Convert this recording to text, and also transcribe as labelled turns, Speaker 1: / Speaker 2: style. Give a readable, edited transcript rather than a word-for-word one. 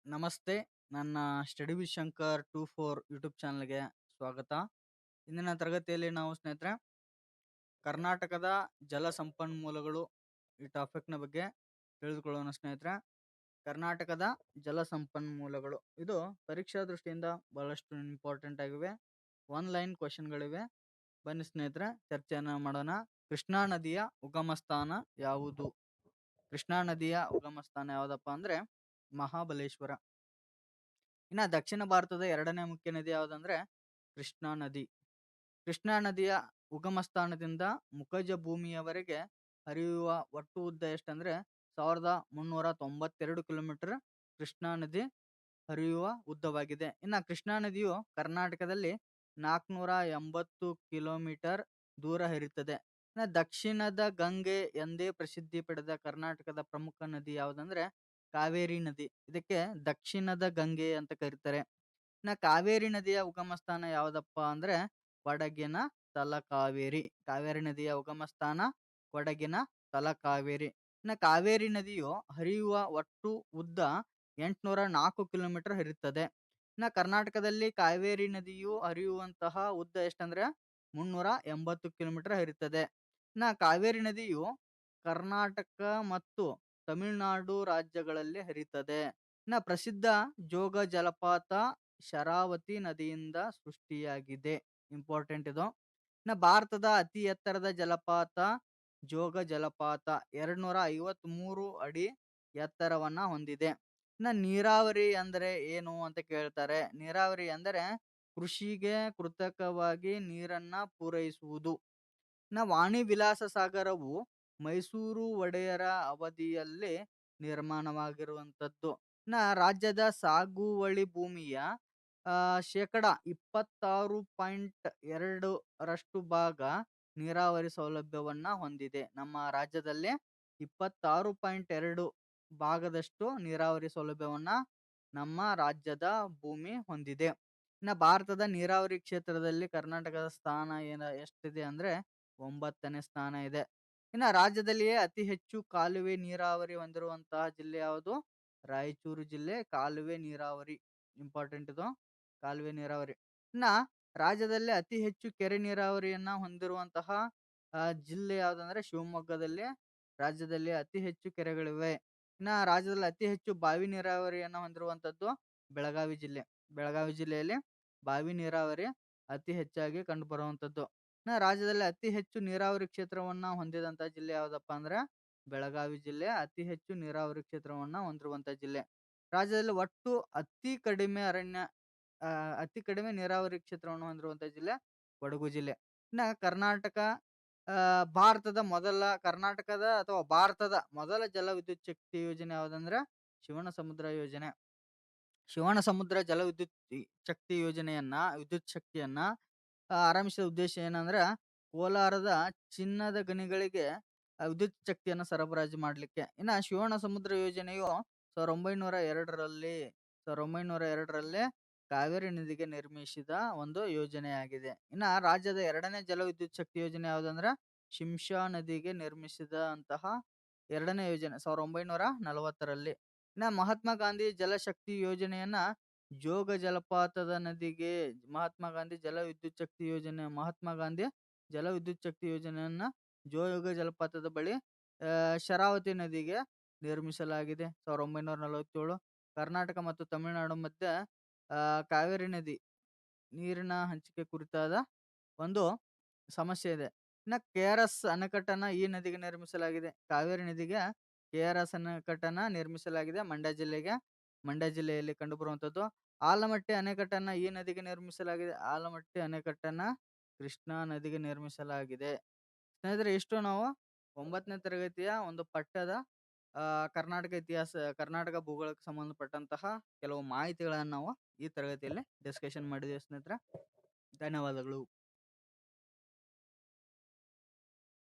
Speaker 1: ನಮಸ್ತೆ. ನನ್ನ study with Shankar 24 YouTube ಚಾನಲ್‌ಗೆ ಸ್ವಾಗತ. ಇಂದಿನ ತರಗತಿಯಲ್ಲಿ ನಾವು ಸ್ನೇಹಿತರೆ, ಕರ್ನಾಟಕದ ಜಲ ಸಂಪನ್ಮೂಲಗಳು ಈ ಟಾಪಿಕ್‌ನ ಬಗ್ಗೆ ತಿಳಿದುಕೊಳ್ಳೋಣ ಸ್ನೇಹಿತರೆ. ಕರ್ನಾಟಕದ ಜಲ ಸಂಪನ್ಮೂಲಗಳು ಇದು ಪರೀಕ್ಷಾ ದೃಷ್ಟಿಯಿಂದ ಬಹಳಷ್ಟು ಇಂಪಾರ್ಟೆಂಟ್ ಆಗಿವೆ. ಒನ್ ಲೈನ್ ಕ್ವೆಶ್ಚನ್‌ಗಳಿವೆ. ಬನ್ನಿ ಸ್ನೇಹಿತರೆ ಚರ್ಚೆಯನ್ನ ಮಾಡೋಣ. ಕೃಷ್ಣಾ ನದಿಯ ಉಗಮ ಸ್ಥಾನ ಯಾವುದು? ಕೃಷ್ಣಾ ನದಿಯ ಉಗಮ ಸ್ಥಾನ ಯಾವುದಪ್ಪ ಅಂದ್ರೆ ಮಹಾಬಲೇಶ್ವರ. ಇನ್ನ ದಕ್ಷಿಣ ಭಾರತದ ಎರಡನೇ ಮುಖ್ಯ ನದಿ ಯಾವುದಂದ್ರೆ ಕೃಷ್ಣಾ ನದಿ. ಕೃಷ್ಣಾ ನದಿಯ ಉಗಮ ಸ್ಥಾನದಿಂದ ಮುಖಜ ಭೂಮಿಯವರೆಗೆ ಹರಿಯುವ ಒಟ್ಟು ಉದ್ದ ಎಷ್ಟಂದ್ರೆ 1392 ಕಿಲೋಮೀಟರ್ ಕೃಷ್ಣಾ ನದಿ ಹರಿಯುವ ಉದ್ದವಾಗಿದೆ. ಇನ್ನ ಕೃಷ್ಣಾ ನದಿಯು ಕರ್ನಾಟಕದಲ್ಲಿ 480 ಕಿಲೋಮೀಟರ್ ದೂರ ಹರಿಯುತ್ತದೆ. ಇನ್ನ ದಕ್ಷಿಣದ ಗಂಗೆ ಎಂದೇ ಪ್ರಸಿದ್ಧಿ ಪಡೆದ ಕರ್ನಾಟಕದ ಪ್ರಮುಖ ನದಿ ಯಾವುದಂದ್ರೆ ಕಾವೇರಿ ನದಿ. ಇದಕ್ಕೆ ದಕ್ಷಿಣದ ಗಂಗೆ ಅಂತ ಕರೀತಾರೆ. ಇನ್ನ ಕಾವೇರಿ ನದಿಯ ಉಗಮ ಸ್ಥಾನ ಯಾವ್ದಪ್ಪ ಅಂದ್ರೆ ಕೊಡಗಿನ ತಲಕಾವೇರಿ. ಕಾವೇರಿ ನದಿಯ ಉಗಮ ಸ್ಥಾನ ಕೊಡಗಿನ ತಲಕಾವೇರಿ. ಇನ್ನ ಕಾವೇರಿ ನದಿಯು ಹರಿಯುವ ಒಟ್ಟು ಉದ್ದ 804 ಕಿಲೋಮೀಟರ್ ಹರಿಯುತ್ತದೆ. ಇನ್ನ ಕರ್ನಾಟಕದಲ್ಲಿ ಕಾವೇರಿ ನದಿಯು ಹರಿಯುವಂತಹ ಉದ್ದ ಎಷ್ಟಂದ್ರೆ 380 ಕಿಲೋಮೀಟರ್ ಹರಿಯುತ್ತದೆ. ಇನ್ನ ಕಾವೇರಿ ನದಿಯು ಕರ್ನಾಟಕ ಮತ್ತು ತಮಿಳುನಾಡು ರಾಜ್ಯಗಳಲ್ಲಿ ಹರಿಯುತ್ತದೆ. ಇನ್ನ ಪ್ರಸಿದ್ಧ ಜೋಗ ಜಲಪಾತ ಶರಾವತಿ ನದಿಯಿಂದ ಸೃಷ್ಟಿಯಾಗಿದೆ. ಇಂಪಾರ್ಟೆಂಟ್ ಇದು. ಇನ್ನ ಭಾರತದ ಅತಿ ಎತ್ತರದ ಜಲಪಾತ ಜೋಗ ಜಲಪಾತ 253 ಅಡಿ ಎತ್ತರವನ್ನ ಹೊಂದಿದೆ. ಇನ್ನ ನೀರಾವರಿ ಅಂದ್ರೆ ಏನು ಅಂತ ಕೇಳ್ತಾರೆ. ನೀರಾವರಿ ಅಂದರೆ ಕೃಷಿಗೆ ಕೃತಕವಾಗಿ ನೀರನ್ನ ಪೂರೈಸುವುದು. ಇನ್ನ ವಾಣಿ ವಿಲಾಸ ಸಾಗರವು ಮೈಸೂರು ಒಡೆಯರ ಅವಧಿಯಲ್ಲಿ ನಿರ್ಮಾಣವಾಗಿರುವಂತದ್ದು. ಇನ್ನ ರಾಜ್ಯದ ಸಾಗುವಳಿ ಭೂಮಿಯ ಶೇಕಡ 26.2 ರಷ್ಟು ಭಾಗ ನೀರಾವರಿ ಸೌಲಭ್ಯವನ್ನ ಹೊಂದಿದೆ. ನಮ್ಮ ರಾಜ್ಯದಲ್ಲಿ 26.2 ಭಾಗದಷ್ಟು ನೀರಾವರಿ ಸೌಲಭ್ಯವನ್ನ ನಮ್ಮ ರಾಜ್ಯದ ಭೂಮಿ ಹೊಂದಿದೆ. ಇನ್ನ ಭಾರತದ ನೀರಾವರಿ ಕ್ಷೇತ್ರದಲ್ಲಿ ಕರ್ನಾಟಕದ ಸ್ಥಾನ ಎಷ್ಟಿದೆ ಅಂದ್ರೆ 9ನೇ ಸ್ಥಾನ ಇದೆ. ಇನ್ನ ರಾಜ್ಯದಲ್ಲಿಯೇ ಅತಿ ಹೆಚ್ಚು ಕಾಲುವೆ ನೀರಾವರಿ ಹೊಂದಿರುವಂತಹ ಜಿಲ್ಲೆ ಯಾವುದು? ರಾಯಚೂರು ಜಿಲ್ಲೆ ಕಾಲುವೆ ನೀರಾವರಿ. ಇಂಪಾರ್ಟೆಂಟ್ ಇದು, ಕಾಲುವೆ ನೀರಾವರಿ. ಇನ್ನ ರಾಜ್ಯದಲ್ಲಿ ಅತಿ ಹೆಚ್ಚು ಕೆರೆ ನೀರಾವರಿಯನ್ನ ಹೊಂದಿರುವಂತಹ ಜಿಲ್ಲೆ ಯಾವ್ದಂದ್ರೆ ಶಿವಮೊಗ್ಗದಲ್ಲಿ ರಾಜ್ಯದಲ್ಲಿ ಅತಿ ಹೆಚ್ಚು ಕೆರೆಗಳಿವೆ. ಇನ್ನ ರಾಜ್ಯದಲ್ಲಿ ಅತಿ ಹೆಚ್ಚು ಬಾವಿ ನೀರಾವರಿಯನ್ನ ಹೊಂದಿರುವಂತದ್ದು ಬೆಳಗಾವಿ ಜಿಲ್ಲೆ. ಬೆಳಗಾವಿ ಜಿಲ್ಲೆಯಲ್ಲಿ ಬಾವಿ ನೀರಾವರಿ ಅತಿ ಹೆಚ್ಚಾಗಿ ಕಂಡು ಬರುವಂತದ್ದು. ಇನ್ನ ರಾಜ್ಯದಲ್ಲಿ ಅತಿ ಹೆಚ್ಚು ನೀರಾವರಿ ಕ್ಷೇತ್ರವನ್ನ ಹೊಂದಿದಂತ ಜಿಲ್ಲೆ ಯಾವ್ದಪ್ಪ ಅಂದ್ರೆ ಬೆಳಗಾವಿ ಜಿಲ್ಲೆ ಅತಿ ಹೆಚ್ಚು ನೀರಾವರಿ ಕ್ಷೇತ್ರವನ್ನ ಹೊಂದಿರುವಂತ ಜಿಲ್ಲೆ. ರಾಜ್ಯದಲ್ಲಿ ಒಟ್ಟು ಅತಿ ಕಡಿಮೆ ನೀರಾವರಿ ಕ್ಷೇತ್ರವನ್ನು ಹೊಂದಿರುವಂತ ಜಿಲ್ಲೆ ಕೊಡಗು ಜಿಲ್ಲೆ. ಇನ್ನ ಭಾರತದ ಮೊದಲ ಜಲ ವಿದ್ಯುತ್ ಶಕ್ತಿ ಯೋಜನೆ ಯಾವ್ದಂದ್ರೆ ಶಿವನ ಸಮುದ್ರ ಯೋಜನೆ. ಶಿವನ ಸಮುದ್ರ ಜಲ ಶಕ್ತಿ ಯೋಜನೆಯನ್ನ ವಿದ್ಯುತ್ ಶಕ್ತಿಯನ್ನ ಆರಂಭಿಸಿದ ಉದ್ದೇಶ ಏನಂದ್ರ ಕೋಲಾರದ ಚಿನ್ನದ ಗಣಿಗಳಿಗೆ ವಿದ್ಯುತ್ ಶಕ್ತಿಯನ್ನ ಸರಬರಾಜು ಮಾಡ್ಲಿಕ್ಕೆ. ಇನ್ನ ಶಿವನ ಸಮುದ್ರ ಯೋಜನೆಯು 1902ರಲ್ಲಿ ಕಾವೇರಿ ನದಿಗೆ ನಿರ್ಮಿಸಿದ ಒಂದು ಯೋಜನೆಯಾಗಿದೆ. ಇನ್ನ ರಾಜ್ಯದ ಎರಡನೇ ಜಲ ವಿದ್ಯುತ್ ಶಕ್ತಿ ಯೋಜನೆ ಯಾವ್ದಂದ್ರ ಶಿಂಷಾ ನದಿಗೆ ನಿರ್ಮಿಸಿದಂತಹ ಎರಡನೇ ಯೋಜನೆ 1940ರಲ್ಲಿ. ಇನ್ನ ಮಹಾತ್ಮ ಗಾಂಧಿ ಜಲಶಕ್ತಿ ಯೋಜನೆಯನ್ನ ಜೋಗ ಜಲಪಾತದ ನದಿಗೆ ಮಹಾತ್ಮ ಗಾಂಧಿ ಜಲ ವಿದ್ಯುತ್ ಶಕ್ತಿ ಯೋಜನೆಯನ್ನ ಜೋಗ ಜಲಪಾತದ ಬಳಿ ಶರಾವತಿ ನದಿಗೆ ನಿರ್ಮಿಸಲಾಗಿದೆ 1947. ಕರ್ನಾಟಕ ಮತ್ತು ತಮಿಳುನಾಡು ಮಧ್ಯೆ ಕಾವೇರಿ ನದಿ ನೀರಿನ ಹಂಚಿಕೆ ಕುರಿತಾದ ಒಂದು ಸಮಸ್ಯೆ ಇದೆ. ಇನ್ನ KRS ಅಣೆಕಟ್ಟನ್ನ ಈ ನದಿಗೆ ನಿರ್ಮಿಸಲಾಗಿದೆ. ಕಾವೇರಿ ನದಿಗೆ KRS ಅಣೆಕಟ್ಟನ್ನ ನಿರ್ಮಿಸಲಾಗಿದೆ ಮಂಡ್ಯ ಜಿಲ್ಲೆಯಲ್ಲಿ ಕಂಡು ಬರುವಂತದ್ದು. ಆಲಮಟ್ಟಿ ಅಣೆಕಟ್ಟನ್ನ ಈ ನದಿಗೆ ನಿರ್ಮಿಸಲಾಗಿದೆ. ಆಲಮಟ್ಟಿ ಅಣೆಕಟ್ಟನ್ನ ಕೃಷ್ಣಾ ನದಿಗೆ ನಿರ್ಮಿಸಲಾಗಿದೆ. ಸ್ನೇಹಿತರೆ, ಇಷ್ಟು ನಾವು 9ನೇ ತರಗತಿಯ ಒಂದು ಪಠ್ಯದ ಕರ್ನಾಟಕ ಭೂಗೋಳಕ್ಕೆ ಸಂಬಂಧಪಟ್ಟಂತಹ ಕೆಲವು ಮಾಹಿತಿಗಳನ್ನ ನಾವು ಈ ತರಗತಿಯಲ್ಲಿ ಡಿಸ್ಕಷನ್ ಮಾಡಿದ್ದೇವೆ ಸ್ನೇಹಿತರೆ. ಧನ್ಯವಾದಗಳು.